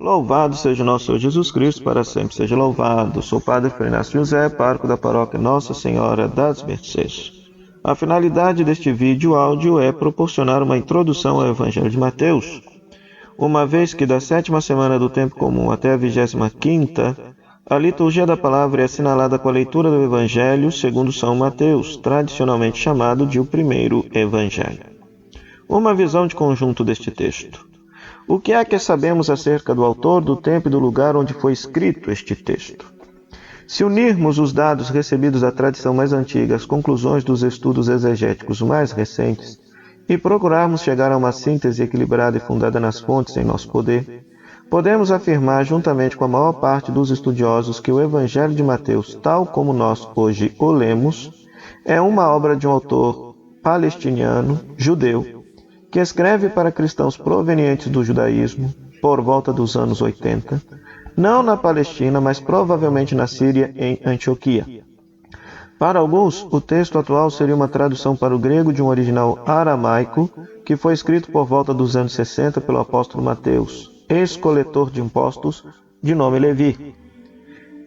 Louvado seja o nosso Senhor Jesus Cristo, para sempre seja louvado. Sou o Padre Frei Inácio José, pároco da paróquia Nossa Senhora das Mercês. A finalidade deste vídeo áudio é proporcionar uma introdução ao Evangelho de Mateus, uma vez que da 7ª semana do tempo comum até a 25ª, a liturgia da palavra é assinalada com a leitura do Evangelho segundo São Mateus, tradicionalmente chamado de o primeiro Evangelho. Uma visão de conjunto deste texto. O que é que sabemos acerca do autor, do tempo e do lugar onde foi escrito este texto? Se unirmos os dados recebidos da tradição mais antiga às conclusões dos estudos exegéticos mais recentes e procurarmos chegar a uma síntese equilibrada e fundada nas fontes em nosso poder, podemos afirmar, juntamente com a maior parte dos estudiosos, que o Evangelho de Mateus, tal como nós hoje o lemos, é uma obra de um autor palestiniano, judeu, que escreve para cristãos provenientes do judaísmo, por volta dos anos 80, não na Palestina, mas provavelmente na Síria, em Antioquia. Para alguns, o texto atual seria uma tradução para o grego de um original aramaico, que foi escrito por volta dos anos 60 pelo apóstolo Mateus, ex-coletor de impostos, de nome Levi.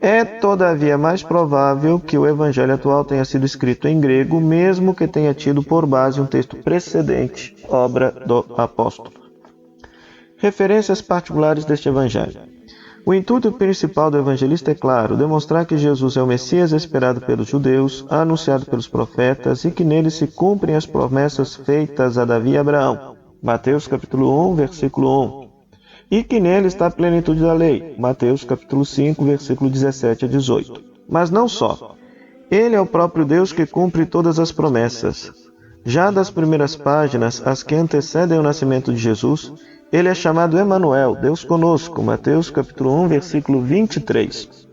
É, todavia, mais provável que o Evangelho atual tenha sido escrito em grego, mesmo que tenha tido por base um texto precedente, obra do apóstolo. Referências particulares deste Evangelho. O intuito principal do evangelista é claro, demonstrar que Jesus é o Messias esperado pelos judeus, anunciado pelos profetas, e que nele se cumprem as promessas feitas a Davi e Abraão. Mateus capítulo 1, versículo 1. E que nele está a plenitude da lei. Mateus capítulo 5, versículo 17 a 18. Mas não só. Ele é o próprio Deus que cumpre todas as promessas. Já das primeiras páginas, as que antecedem o nascimento de Jesus, ele é chamado Emanuel, Deus conosco. Mateus capítulo 1, versículo 23.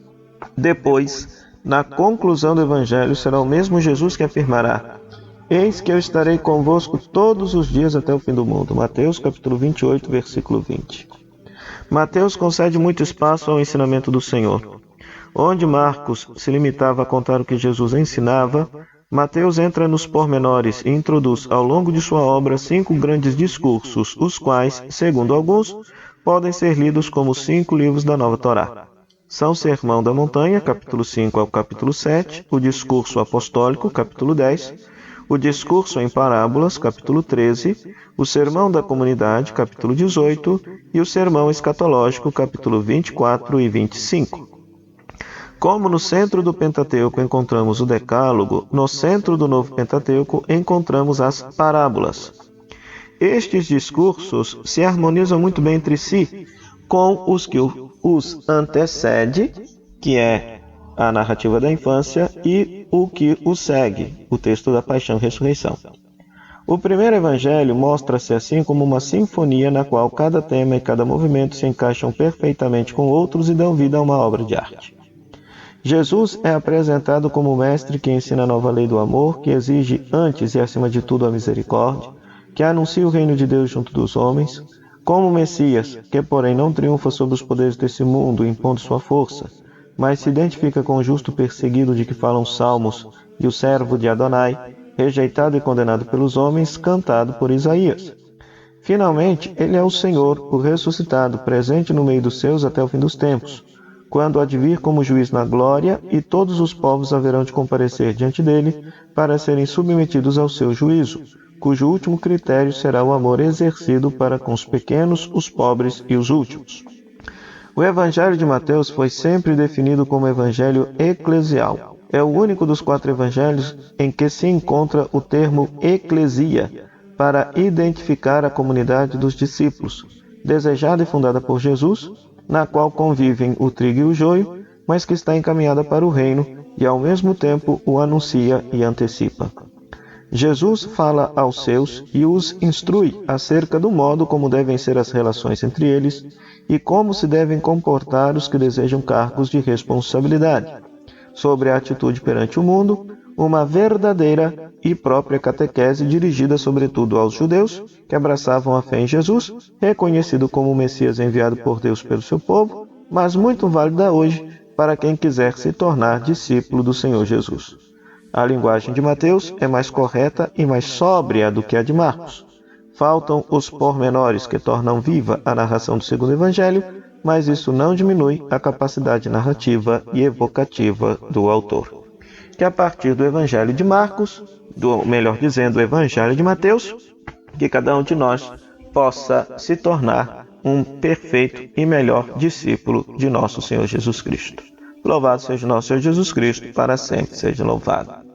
Depois, na conclusão do Evangelho, será o mesmo Jesus que afirmará: Eis que eu estarei convosco todos os dias até o fim do mundo. Mateus capítulo 28, versículo 20. Mateus concede muito espaço ao ensinamento do Senhor. Onde Marcos se limitava a contar o que Jesus ensinava, Mateus entra nos pormenores e introduz ao longo de sua obra 5 grandes discursos, os quais, segundo alguns, podem ser lidos como 5 livros da Nova Torá. São o Sermão da Montanha, capítulo 5 ao capítulo 7, o Discurso Apostólico, capítulo 10, o Discurso em Parábolas, capítulo 13, o Sermão da Comunidade, capítulo 18, e o Sermão Escatológico, capítulo 24 e 25. Como no centro do Pentateuco encontramos o Decálogo, no centro do Novo Pentateuco encontramos as parábolas. Estes discursos se harmonizam muito bem entre si com os que os antecede, que é a narrativa da infância, e o que o segue, o texto da Paixão e Ressurreição. O primeiro evangelho mostra-se assim como uma sinfonia na qual cada tema e cada movimento se encaixam perfeitamente com outros e dão vida a uma obra de arte. Jesus é apresentado como o mestre que ensina a nova lei do amor, que exige antes e acima de tudo a misericórdia, que anuncia o reino de Deus junto dos homens, como o Messias, que porém não triunfa sobre os poderes desse mundo impondo sua força, mas se identifica com o justo perseguido de que falam os salmos e o servo de Adonai, rejeitado e condenado pelos homens, cantado por Isaías. Finalmente, ele é o Senhor, o ressuscitado, presente no meio dos seus até o fim dos tempos, quando há de vir como juiz na glória, e todos os povos haverão de comparecer diante dele para serem submetidos ao seu juízo, cujo último critério será o amor exercido para com os pequenos, os pobres e os últimos. O Evangelho de Mateus foi sempre definido como Evangelho eclesial. É o único dos 4 evangelhos em que se encontra o termo eclesia, para identificar a comunidade dos discípulos, desejada e fundada por Jesus, na qual convivem o trigo e o joio, mas que está encaminhada para o reino e ao mesmo tempo o anuncia e antecipa. Jesus fala aos seus e os instrui acerca do modo como devem ser as relações entre eles e como se devem comportar os que desejam cargos de responsabilidade. Sobre a atitude perante o mundo, uma verdadeira e própria catequese dirigida sobretudo aos judeus, que abraçavam a fé em Jesus, reconhecido como o Messias enviado por Deus pelo seu povo, mas muito válida hoje para quem quiser se tornar discípulo do Senhor Jesus. A linguagem de Mateus é mais correta e mais sóbria do que a de Marcos. Faltam os pormenores que tornam viva a narração do segundo evangelho, mas isso não diminui a capacidade narrativa e evocativa do autor. Que a partir do Evangelho de Marcos, melhor dizendo, o Evangelho de Mateus, que cada um de nós possa se tornar um perfeito e melhor discípulo de nosso Senhor Jesus Cristo. Louvado seja o nosso Senhor Jesus Cristo, para sempre seja louvado.